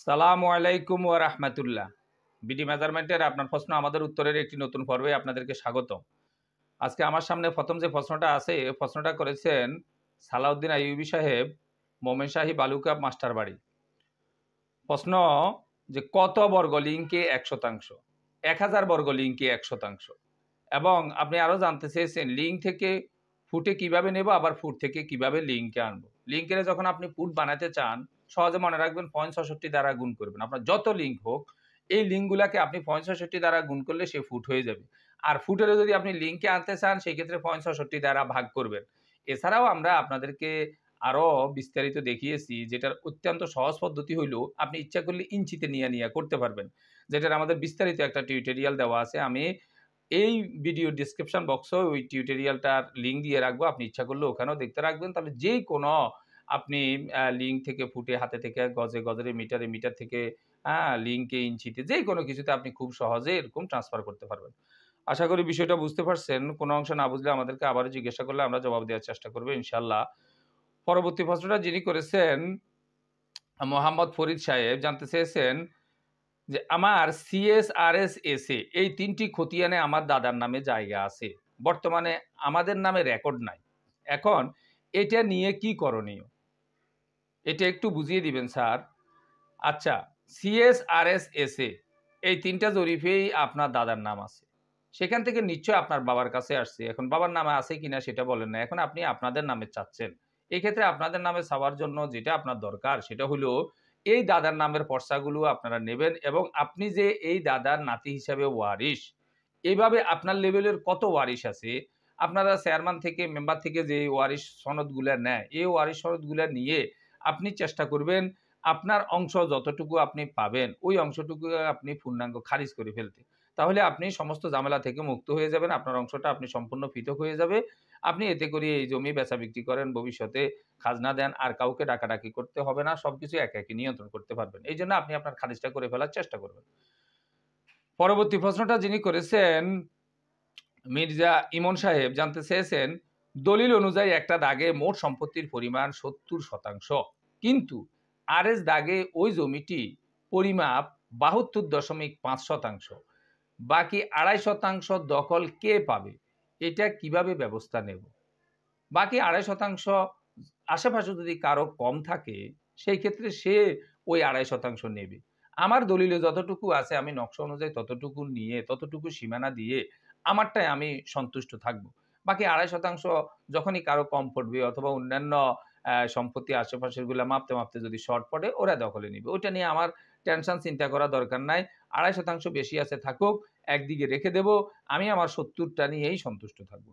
সালামু আলাইকুম ওয়া রাহমাতুল্লাহ। বিডি মেজারমেন্টের আপনার প্রশ্ন আমাদের উত্তরের একটি নতুন পর্বে আপনাদেরকে স্বাগত। আজকে আমার সামনে প্রথম যে প্রশ্নটা আছে, এই প্রশ্নটা করেছেন সালাউদ্দিন আইয়ুবী সাহেব, মোমেনশাহী বালুকা মাস্টার বাড়ি। প্রশ্ন যে কত বর্গ লিঙ্কে 100%? 1000 বর্গ লিঙ্কে 100%। এবং আপনি আরও জানতে চেয়েছেন লিঙ্ক থেকে ফুটে কিভাবে নেব, আবার ফুট থেকে কিভাবে লিঙ্কে আনবো। লিঙ্কের যখন আপনি ফুট বানাতে চান, সহজে মনে রাখবেন 65 দ্বারা গুণ করবেন। আপনার যত লিঙ্ক হোক, এই লিঙ্কগুলাকে আপনি 65 দ্বারা গুণ করলে সে ফুট হয়ে যাবে। আর ফুটেরও যদি আপনি লিঙ্কে আনতে চান, সেই ক্ষেত্রে 65 দ্বারা ভাগ করবেন। এছাড়াও আমরা আপনাদেরকে আরও বিস্তারিত দেখিয়েছি, যেটার অত্যন্ত সহজ পদ্ধতি হইল আপনি ইচ্ছা করলে ইঞ্চিতে নিয়ে নিয়ে করতে পারবেন, যেটার আমাদের বিস্তারিত একটা টিউটোরিয়াল দেওয়া আছে। আমি এই ভিডিও ডিসক্রিপশন বক্সে ওই টিউটোরিয়ালটার লিঙ্ক দিয়ে রাখবো, আপনি ইচ্ছা করলে ওখানেও দেখতে রাখবেন। তাহলে যে কোনো আপনি লিঙ্ক থেকে ফুটে, হাতে থেকে গজে, গজে মিটারে, মিটার থেকে লিঙ্কে, ইঞ্চিতে, যে কোনো কিছুতে আপনি খুব সহজে এরকম ট্রান্সফার করতে পারবেন। আশা করি বিষয়টা বুঝতে পারছেন। কোনো অংশ না বুঝলে আমাদেরকে আবারও জিজ্ঞাসা করলে আমরা জবাব দেওয়ার চেষ্টা করবো ইনশাল্লাহ। পরবর্তী প্রশ্নটা যিনি করেছেন মোহাম্মদ ফরিদ সাহেব, জানতে চেয়েছেন যে আমার CSRS-SA এই ৩টি খতিয়ানে আমার দাদার নামে জায়গা আছে, বর্তমানে আমাদের নামে রেকর্ড নাই। এখন এটা নিয়ে কি করণীয়, এটা একটু বুঝিয়ে দিবেন স্যার। আচ্ছা, CSRS-SA এই ৩টা জরিপেই আপনার দাদার নাম আছে, সেখান থেকে নিশ্চয় আপনার বাবার কাছে আসছে। এখন বাবার নামে আছে কিনা সেটা বলেন না, এখন আপনি আপনাদের নামে চাচ্ছেন। এক্ষেত্রে আপনাদের নামে চাওয়ার জন্য যেটা আপনার দরকার সেটা হলো এই দাদার নামের পর্চাগুলো আপনারা নেবেন, এবং আপনি যে এই দাদার নাতি হিসাবে ওয়ারিশ, এইভাবে আপনার লেভেলের কত ওয়ারিশ আছে, আপনারা চেয়ারম্যান থেকে, মেম্বার থেকে যে ওয়ারিশ সনদগুলা নেয়, এই ওয়ারিশ সনদগুলা নিয়ে আপনি চেষ্টা করবেন আপনার অংশ যতটুকু আপনি পাবেন ওই অংশটুকু আপনি পূর্ণাঙ্গ খারিজ করে ফেলতে। তাহলে আপনি সমস্ত ঝামেলা থেকে মুক্ত হয়ে যাবেন, আপনার অংশটা আপনি সম্পূর্ণ পৃথক হয়ে যাবে। আপনি এতে করে এই জমি বেচা বিক্রি করেন, ভবিষ্যতে খাজনা দেন, আর কাউকে ডাকাডাকি করতে হবে না, সবকিছু একা একই নিয়ন্ত্রণ করতে পারবেন। এই জন্য আপনি আপনার খারিজটা করে ফেলার চেষ্টা করবেন। পরবর্তী প্রশ্নটা যিনি করেছেন মির্জা ইমন সাহেব, জানতে চেয়েছেন দলিল অনুযায়ী একটা দাগে মোট সম্পত্তির পরিমাণ 70%, কিন্তু আরএস দাগে ওই জমিটি পরিমাপ 72.5%, বাকি 2.5% দখল কে পাবে, এটা কিভাবে ব্যবস্থা নেব? বাকি 2.5% আশেপাশে যদি কারো কম থাকে, সেই ক্ষেত্রে সে ওই 2.5% নেবে। আমার দলিলে যতটুকু আছে আমি নকশা অনুযায়ী ততটুকু নিয়ে, ততটুকু সীমানা দিয়ে আমারটায় আমি সন্তুষ্ট থাকব। বাকি 2.5% যখনই কারো কম পড়বে অথবা অন্যান্য সম্পত্তি আশেপাশেরগুলা মাপতে, মাপতে যদি শর্ট পড়ে, ওরা দখলে নিবে। ওইটা নিয়ে আমার টেনশন চিন্তা করা দরকার নাই। 2.5% বেশি আছে থাকুক, একদিকে রেখে দেব। আমি আমার 70টা নিয়েই সন্তুষ্ট থাকব।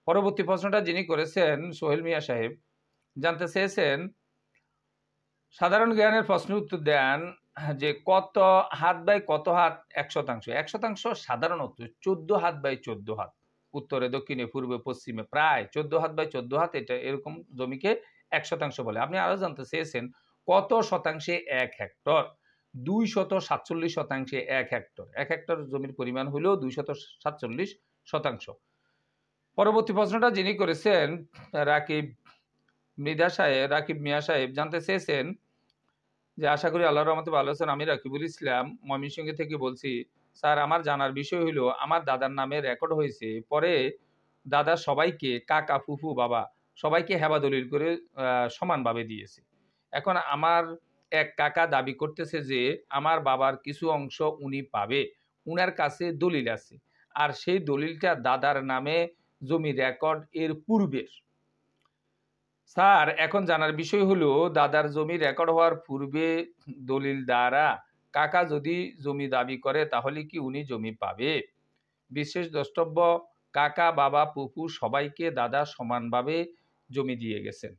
পরবর্তী প্রশ্নটা যিনি করেছেন সোহেল মিয়া সাহেব, জানতে চেয়েছেন সাধারণ জ্ঞানের প্রশ্নের উত্তর দেন যে কত হাত বাই কত হাত 100%? 100% সাধারণত 14 হাত বাই 14 হাত। উত্তরে, দক্ষিণে, পূর্বে, পশ্চিমে প্রায় 14 হাত বাই 14 হাত, এটা এরকম জমিকে 100% বলে। আপনি আরো জানতে চেয়েছেন কত শতাংশে 1 হেক্টর? 247 শতাংশে 1 হেক্টর। 1 হেক্টর জমির পরিমাণ হলো 247 শতাংশ। পরবর্তী প্রশ্নটা যিনি করেছেন রাকিব মিয়া সাহেব, জানতে চেয়েছেন যে আশা করি আল্লাহর রহমতে ভালো আছেন। আমি রাকিবুল ইসলাম ময়মনসিংহ থেকে বলছি। স্যার, আমার জানার বিষয় হলো আমার দাদার নামে রেকর্ড হয়েছে, পরে দাদা সবাইকে, কাকা, ফুফু, বাবা সবাইকে হেবা দলিল করে সমানভাবে দিয়েছে। এখন আমার এক কাকা দাবি করতেছে যে আমার বাবার কিছু অংশ উনি পাবে, উনার কাছে দলিল আছে, আর সেই দলিলটা দাদার নামে জমি রেকর্ড এর পূর্বের। স্যার, এখন জানার বিষয় হলো দাদার জমি রেকর্ড হওয়ার পূর্বে দলিল দ্বারা কাকা যদি জমি দাবি করে তাহলে কি উনি জমি পাবে? বিশেষ দ্রষ্টব্য, কাকা, বাবা, ফুফু সবাইকে দাদা সমানভাবে জমি দিয়ে গেছেন।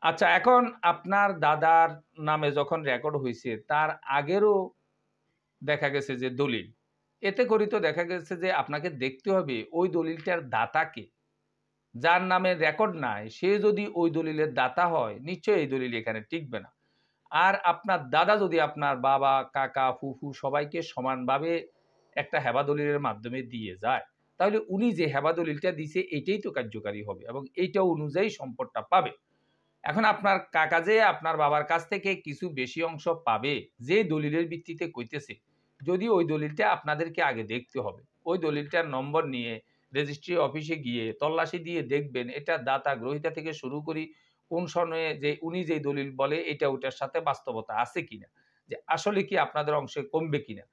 আচ্ছা, এখন আপনার দাদার নামে যখন রেকর্ড হয়েছে তার আগেরও দেখা গেছে যে দলিল, এতে করে তো দেখা গেছে যে আপনাকে দেখতে হবে ওই দলিলটার দাতাকে। যার নামে রেকর্ড নাই সে যদি ওই দলিলের দাতা হয়, নিশ্চয়ই এই দলিল এখানে টিকবে না। আর আপনার দাদা যদি আপনার বাবা, কাকা, ফুফু সবাইকে সমানভাবে একটা হেবা দলিলের মাধ্যমে দিয়ে যায়, তাহলে উনি যে হেবা দলিলটা দিছে এটাই তো কার্যকারী হবে এবং এইটা অনুযায়ী সম্পদটা পাবে। এখন আপনার কাকা যে আপনার বাবার কাছ থেকে কিছু বেশি অংশ পাবে যে দলিলের ভিত্তিতে কইতেছে, যদি ওই দলিলটা আপনাদেরকে আগে দেখতে হবে। ওই দলিলটার নম্বর নিয়ে রেজিস্ট্রি অফিসে গিয়ে তল্লাশি দিয়ে দেখবেন এটা দাতা গ্রহীতা থেকে শুরু করি কোন সনে যে উনি যে দলিল বলে এটা ওটার সাথে বাস্তবতা আছে কিনা, যে আসলে কি আপনাদের অংশে কমবে কিনা।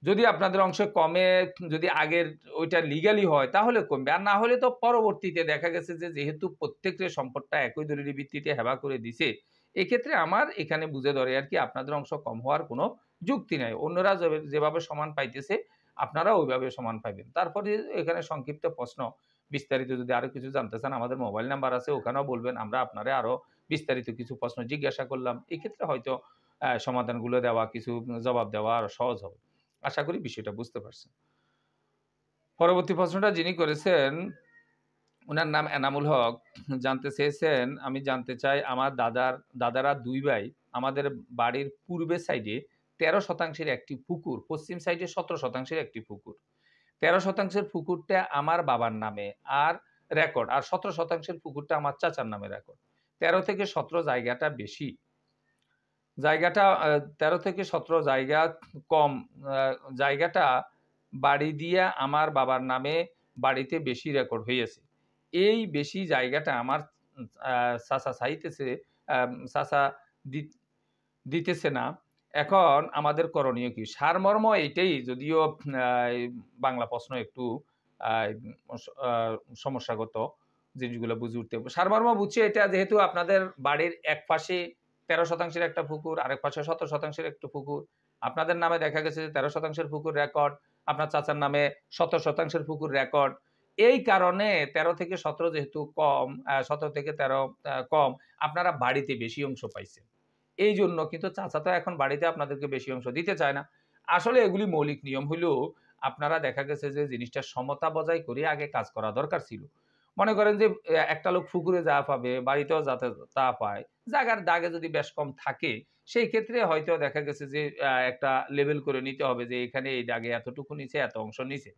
যদি আপনাদের অংশে কমে, যদি আগের ওইটা লিগ্যালি হয় তাহলে কমবে। আর না হলে তো পরবর্তীতে দেখা গেছে যে যেহেতু প্রত্যেকের সম্পদটা একই দলিলের ভিত্তিতে হেবা করে দিছে, এক্ষেত্রে আমার এখানে বুঝে ধরে আরকি আপনাদের অংশ কম হওয়ার কোনো যুক্তি নাই। অন্যরা যেভাবে সমান পাইতেছে আপনারাও ওইভাবে সমান পাইবেন। তারপরে এখানে সংক্ষিপ্ত প্রশ্ন, বিস্তারিত যদি আরো কিছু জানতে চান আমাদের মোবাইল নাম্বার আছে, ওখানেও বলবেন। আমরা আপনারে আরো বিস্তারিত কিছু প্রশ্ন জিজ্ঞাসা করলাম। এক্ষেত্রে হয়তো সমাধানগুলো দেওয়া, কিছু জবাব দেওয়া আরো সহজ হবে। আশা করি বিষয়টা বুঝতে পারছেন। পরবর্তী প্রশ্নটা যিনি করেছেন, উনার নাম এনামুল হক। জানতে চেয়েছেন, আমি জানতে চাই আমার দাদারা ২ ভাই আমাদের বাড়ির পূর্বের সাইডে ১৩% একটি পুকুর, পশ্চিম সাইডে ১৭% একটি পুকুর। ১৩% পুকুরটা আমার বাবার নামে আর রেকর্ড, আর ১৭% পুকুরটা আমার চাচার নামে রেকর্ড। ১৩ থেকে ১৭ জায়গাটা বেশি। জায়গাটা ১৩ থেকে ১৭ জায়গা কম। আ জায়গাটা বাড়ি দিয়া আমার বাবার নামে বাড়িতে বেশি রেকর্ড হইয়াছে। এই বেশি জায়গাটা আমার আ চাচা চাইতেছে, চাচা দি দিতেছে না। এখন আমাদের করণীয় কি? সারমর্ম এইটাই, যদিও এই বাংলা প্রশ্ন একটু আ স আ সমস্যাগত, জিনিসগুলো বুঝে উঠতে হবে। সারমর্ম বুঝছি এটা, যেহেতু আপনাদের বাড়ির এক পাশে ১৩% একটা পুকুর, আরেক পাশে ১৭% একটা পুকুর। আপনাদের নামে দেখা গেছে যে ১৩% পুকুর রেকর্ড, আপনার চাচার নামে ১৭% পুকুর রেকর্ড। এই কারণে ১৩ থেকে ১৭ যেহেতু কম, ১৭ থেকে ১৩ কম, আপনারা বাড়িতে বেশি অংশ পাইছেন। এইজন্য কিন্তু চাচা তো এখন বাড়িতে আপনাদেরকে বেশি অংশ দিতে চায় না। আসলে এগুলি মৌলিক নিয়ম হইলেও আপনারা দেখা গেছে যে জিনিসটা সমতা বজায় করে আগে কাজ করা দরকার ছিল। মনে করেন যে একটা লোক পুকুরে যা পাবে বাড়িতেও যাতে তা পায়। জায়গার দাগে যদি বেশ কম থাকে, সেই ক্ষেত্রে হয়তো দেখা গেছে যে একটা লেবেল করে নিতে হবে যে এখানে এই দাগে এতটুকু নিছে, এত অংশ নিছে।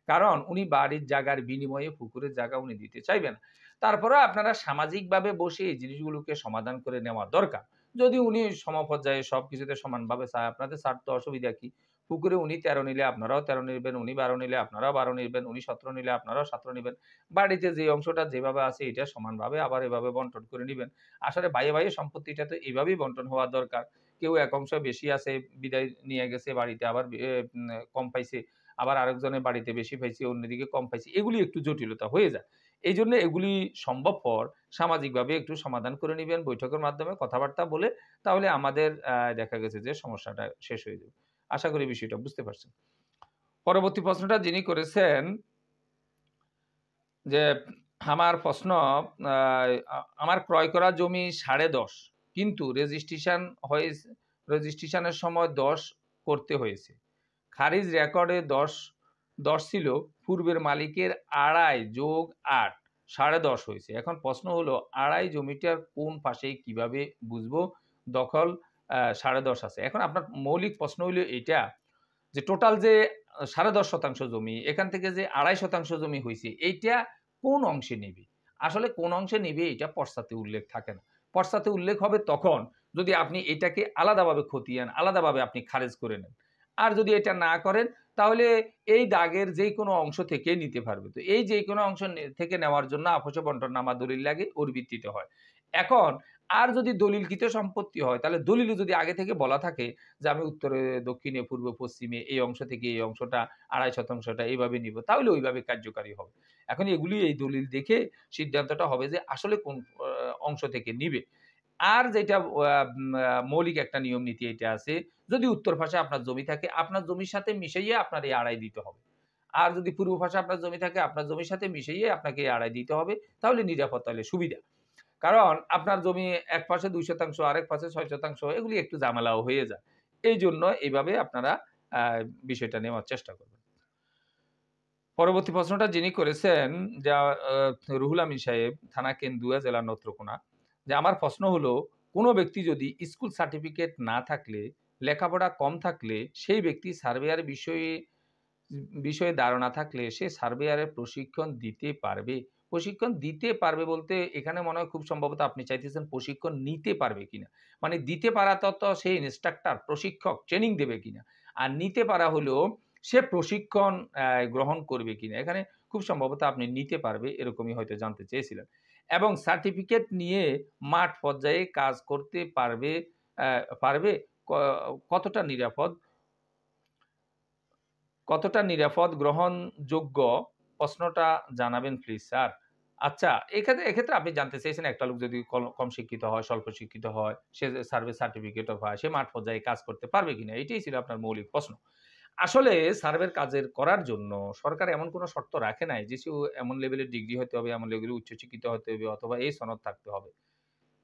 কারণ উনি বাড়ির জায়গার বিনিময়ে পুকুরের জায়গা উনি দিতে চাইবে না। তারপরেও আপনারা সামাজিকভাবে বসে এই জিনিসগুলোকে সমাধান করে নেওয়া দরকার। যদি উনি সমপর্যায়ে সবকিছুতে সমানভাবে চায়, আপনাদের ছাড়তে অসুবিধা কি? পুকুরে উনি ১৩ নিলে আপনারাও ১৩ নিবেন, উনি ১২ নিলে আপনারাও ১২ নিবেন, উনি ১৭ নিলে আপনারাও ১৭ নিবেন। বাড়িতে যে অংশটা যেভাবে আছে এটা সমানভাবে আবার এভাবে বন্টন করে নিবেন। আসলে ভাইয়ে, ভাইয়ে সম্পত্তিটা তো এভাবেই বন্টন হওয়া দরকার। কেউ এক অংশ বেশি আছে বিদায় নিয়ে গেছে বাড়িতে, আবার কম পাইছে। আবার আরেকজনের বাড়িতে বেশি পাইছে, অন্যদিকে কম পাইছে। এগুলি একটু জটিলতা হয়ে যায়। এইজন্য এগুলি সম্ভবপর সামাজিকভাবে একটু সমাধান করে নিবেন বৈঠকের মাধ্যমে কথাবার্তা বলে, তাহলে আমাদের দেখা গেছে যে সমস্যাটা শেষ হয়ে যাবে। আশা করি বিষয়টা বুঝতে পারছেন। পরবর্তী প্রশ্নটা যিনি করেছেন যে, আমার প্রশ্ন, আ আমার ক্রয় করা জমি ১০.৫, কিন্তু রেজিস্ট্রেশনের সময় ১০ করতে হয়েছে। খারিজ রেকর্ডে ১০ ছিল, পূর্বের মালিকের ২.৫ যোগ ৮ ১০.৫ হয়েছে। এখন প্রশ্ন হলো ২.৫ জমিটার কোন পাশে কিভাবে বুঝবো দখল ১০.৫ আছে। এখন আপনার মৌলিক প্রশ্ন হইলো এইটা, যে টোটাল যে ১০.৫% জমি, এখান থেকে যে ২.৫% জমি হইছে, এইটা কোন অংশে নিবে? আসলে কোন অংশে নিবে এটা পর্চাতে উল্লেখ থাকে না। পর্চাতে উল্লেখ হবে তখন যদি আপনি এটাকে আলাদাভাবে খতিয়ান, আলাদাভাবে আপনি খারেজ করে নেন। আর যদি এটা না করেন তাহলে এই দাগের যেকোনো অংশ থেকে নিতে পারবে। তো এই যেকোনো অংশ থেকে নেওয়ার জন্য আপোষ বন্টননামা দলিল লাগে, ওর ভিত্তিতে হয়। এখন আর যদি দলিলকৃত সম্পত্তি হয়, তাহলে দলিলে যদি আগে থেকে বলা থাকে যে আমি উত্তরে, দক্ষিণে, পূর্ব, পশ্চিমে এই অংশ থেকে এই অংশটা ২.৫%টা এইভাবে নিব, তাহলে ওইভাবে কার্যকারী হবে। এখন এগুলি এই দলিল দেখে সিদ্ধান্তটা হবে যে আসলে কোন অংশ থেকে নিবে। আর যেটা মৌলিক একটা নিয়ম নীতি এটা আছে, যদি উত্তর পাশে আপনার জমি থাকে, আপনার জমির সাথে মিশাইয়া আপনার এই ২.৫ দিতে হবে। আর যদি পূর্ব পাশে আপনার জমি থাকে, আপনার জমির সাথে মিশাইয়া আপনাকে এই ২.৫ দিতে হবে। তাহলে নিরাপদ, তাহলে সুবিধা। কারণ আপনার জমি এক পাশে ২% আরেক পাশে ৬% এগুলি একটু ঝামেলাও হয়ে যায়। এইজন্য এভাবে আপনারা আ বিষয়টা নেওয়ার চেষ্টা করবেন। পরবর্তী প্রশ্নটা যিনি করেছেন, যা রুহুল আমিন সাহেব, থানা কেন্দুয়া, জেলা নেত্রকোনা। যে আমার প্রশ্ন হলো, কোন ব্যক্তি যদি স্কুল সার্টিফিকেট না থাকলে, লেখাপড়া কম থাকলে, সেই ব্যক্তি সার্ভেয়ার বিষয়ে বিষয়ে ধারণা থাকলে সে সার্ভেয়ারের প্রশিক্ষণ দিতে পারবে? প্রশিক্ষণ দিতে পারবে বলতে এখানে মনে হয় খুব সম্ভবত আপনি চাইতেছেন প্রশিক্ষণ নিতে পারবে কিনা। মানে দিতে পারা তো সে ইন্সট্রাক্টর, প্রশিক্ষক ট্রেনিং দেবে কিনা। আর নিতে পারা হলো সে প্রশিক্ষণ গ্রহণ করবে কিনা। এখানে খুব সম্ভবত আপনি নিতে পারবে এরকমই হয়তো জানতে চেয়েছিলেন। এবং সার্টিফিকেট নিয়ে মাঠ পর্যায়ে কাজ করতে পারবে অ্যা পারবে ক কতটা নিরাপদ? কতটা নিরাপদ গ্রহণযোগ্য প্রশ্নটা জানাবেন প্লিজ স্যার। আচ্ছা, এক্ষেত্রে আপনি জানতে চেয়েছেন একটা লোক যদি কম শিক্ষিত হয়, স্বল্প শিক্ষিত হয়, সে সার্ভে সার্টিফিকেটও পায়, সে মাঠ পর্যায়ে কাজ করতে পারবে কিনা? এটাই ছিল আপনার মৌলিক প্রশ্ন। আসলে সার্ভের কাজের করার জন্য সরকার এমন কোনো শর্ত রাখে নাই যে, এমন লেভেলের ডিগ্রি হতে হবে, এমন লেভেলের উচ্চশিক্ষিত হতে হবে অথবা এই সনদ থাকতে হবে।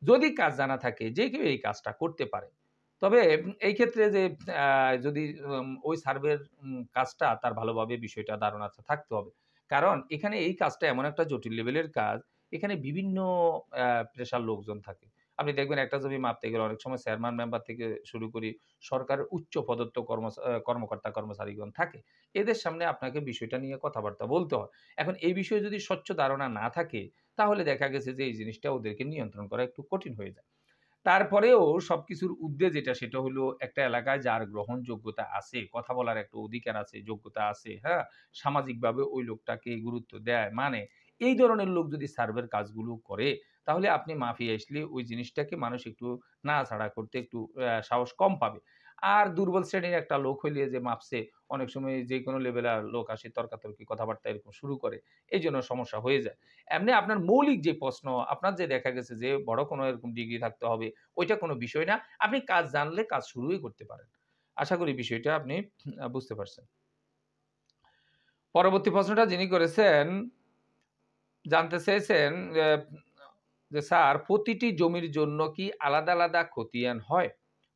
যদি কাজ জানা থাকে যে কেউ এই কাজটা করতে পারে। তবে এই ক্ষেত্রে যে আ যদি ওই সার্ভের কাজটা তার ভালোভাবে বিষয়টা ধারণা থাকতে হবে। কারণ এখানে এই কাজটা এমন একটা জটিল লেভেলের কাজ, এখানে বিভিন্ন পেশার লোকজন থাকে। আপনি দেখবেন একটা জমি মাপতে গেলে অনেক সময় চেয়ারম্যান মেম্বার থেকে শুরু করে সরকারের উচ্চ পদস্থ কর্মকর্তা কর্মচারীগণ থাকে। এদের সামনে আপনাকে বিষয়টা নিয়ে কথাবার্তা বলতে হয়। এখন এই বিষয়ে যদি স্বচ্ছ ধারণা না থাকে তাহলে দেখা গেছে যে এই জিনিসটা ওদেরকে নিয়ন্ত্রণ করা একটু কঠিন হয়ে যায়। তারপরেও সবকিছুর ঊর্ধ্বে যেটা সেটা হলো একটা এলাকায় যার গ্রহণযোগ্যতা আছে, কথা বলার একটা অধিকার আছে, যোগ্যতা আছে, হ্যাঁ? সামাজিকভাবে ওই লোকটাকে গুরুত্ব দেয়, মানে এই ধরনের লোক যদি সার্ভের কাজগুলো করে, তাহলে আপনি মাফিয়া আসলে ওই জিনিসটাকে মানুষ একটু নাড়াচাড়া করতে একটু সাহস কম পাবে। আর দুর্বল শ্রেণীর একটা লোক হইলে যে মাপছে, অনেক সময় যেকোনো লেভেলের লোক আসে তর্কাতর্কি কথাবার্তা এরকম শুরু করে। এইজন্য সমস্যা হয়ে যায়। এমনি আপনার মৌলিক যে প্রশ্ন, আপনার যে দেখা গেছে যে বড় কোনো এরকম ডিগ্রি থাকতে হবে, ওইটা কোনো বিষয় না। আপনি কাজ জানলে কাজ শুরুই করতে পারেন। আশা করি বিষয়টা আপনি বুঝতে পারছেন। পরবর্তী প্রশ্নটা যিনি করেছেন, জানতে চেয়েছেন যে স্যার প্রতিটি জমির জন্য কি আলাদা, আলাদা খতিয়ান হয়?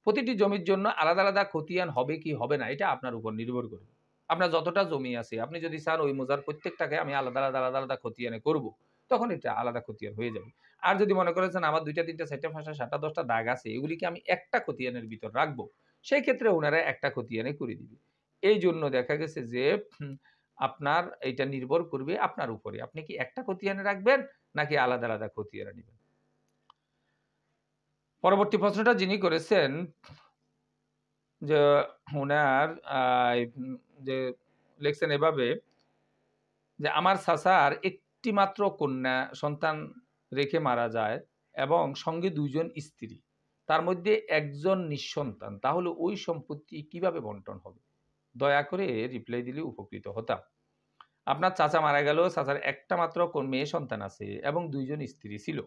প্রতিটি জমির জন্য আলাদা, আলাদা খতিয়ান হবে কি হবে না এটা আপনার উপর নির্ভর করে। আপনার যতটা জমি আছে, আপনি যদি চান ওই মৌজার প্রত্যেকটাকে আমি আলাদা, আলাদা, আলাদা, আলাদা খতিয়ানে করব, তখন এটা আলাদা খতিয়ান হয়ে যাবে। আর যদি মনে করেছেন আমার ২ টা ৩ টা ৪ টা ৫ টা ৭ টা ১০ টা দাগ আছে, এগুলিকে আমি একটা খতিয়ানের ভিতর রাখবো। সেই ক্ষেত্রে উনারা একটা খতিয়ানে করে দিবে। এইজন্য দেখা গেছে যে হুম, আপনার এইটা নির্ভর করবে আপনার উপরে। আপনি কি একটা খতিয়ানে রাখবেন নাকি আলাদা, আলাদা খতিয়ানে নিবেন? পরবর্তী প্রশ্নটা যিনি করেছেন যে উনার আ উম যে লিখছেন এভাবে যে, "আমার চাচার একটি মাত্র কন্যা সন্তান রেখে মারা যায় এবং সঙ্গে ২ জন স্ত্রী। তার মধ্যে ১ জন নিঃসন্তান। তাহলে ওই সম্পত্তি কিভাবে বন্টন হবে? দয়া করে রিপ্লাই দিলে উপকৃত হতাম।" আপনার চাচা মারা গেল, চাচার একটা মাত্র মেয়ে সন্তান আছে এবং ২ জন স্ত্রী ছিল।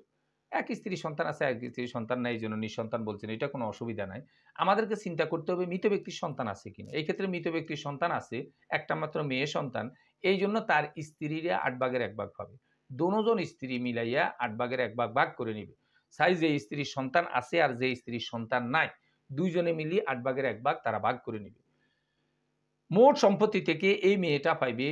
এক স্ত্রীর সন্তান আছে, এক স্ত্রীর সন্তান নাই, এইজন্য নিঃসন্তান বলছেন। এটা কোনো অসুবিধা নাই। আমাদেরকে চিন্তা করতে হবে মৃত ব্যক্তির সন্তান আছে কিনা। এই ক্ষেত্রে মৃত ব্যক্তির সন্তান আছে, একটা মাত্র মেয়ে সন্তান। এইজন্য তার স্ত্রীরা ৮ ভাগের ১ ভাগ পাবে। দোনোজন স্ত্রী মিলাইয়া ৮ ভাগের ১ ভাগ, ভাগ করে নিবে। যে স্ত্রীর সন্তান আছে আর যে স্ত্রীর সন্তান নাই, ২ জনে মিলিয়ে ৮ ভাগের ১ ভাগ তারা ভাগ করে নিবে। মোট সম্পত্তি থেকে এই মেয়েটা পাইবে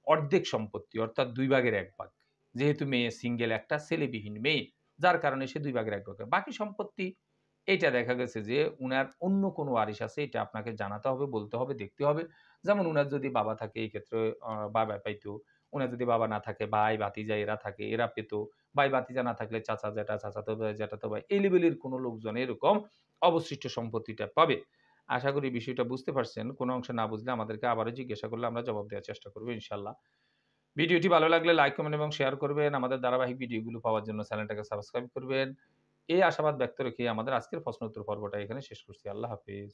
অর্ধেক সম্পত্তি অর্থাৎ ২ ভাগের ১ ভাগ। যেহেতু মেয়ে সিঙ্গেল একটা ছেলেবিহীন মেয়ে। যার কারণে সে ২ ভাগের ১ ভাগ। বাকি সম্পত্তি এইটা দেখা গেছে যে উনার অন্য কোনো ওয়ারিশ আছে এটা আপনাকে জানাতে হবে, বলতে হবে, দেখতে হবে। যেমন উনার যদি বাবা থাকে এই ক্ষেত্রে বাবা পাইতো। উনার যদি বাবা না থাকে ভাই, ভাতিজা এরা থাকে এরা পেত। ভাই, ভাতিজা না থাকলে চাচা, জ্যাঠা, চাচাতো ভাই, জ্যাঠাতো ভাই এই লেভেলের কোনো লোকজন এরকম অবশিষ্ট সম্পত্তিটা পাবে। আশা করি বিষয়টা বুঝতে পারছেন। কোন অংশ না বুঝলে আমাদেরকে আবারও জিজ্ঞাসা করলে আমরা জবাব দেওয়ার চেষ্টা করব ইনশাআল্লাহ। ভিডিওটি ভালো লাগলে লাইক, কমেন্ট এবং শেয়ার করবেন। আমাদের ধারাবাহিক ভিডিওগুলো পাওয়ার জন্য চ্যানেলটাকে সাবস্ক্রাইব করবেন। এই আশাবাদ ব্যক্ত রেখে আমাদের আজকের প্রশ্ন উত্তর পর্বটা এখানে শেষ করছি। আল্লাহ হাফেজ।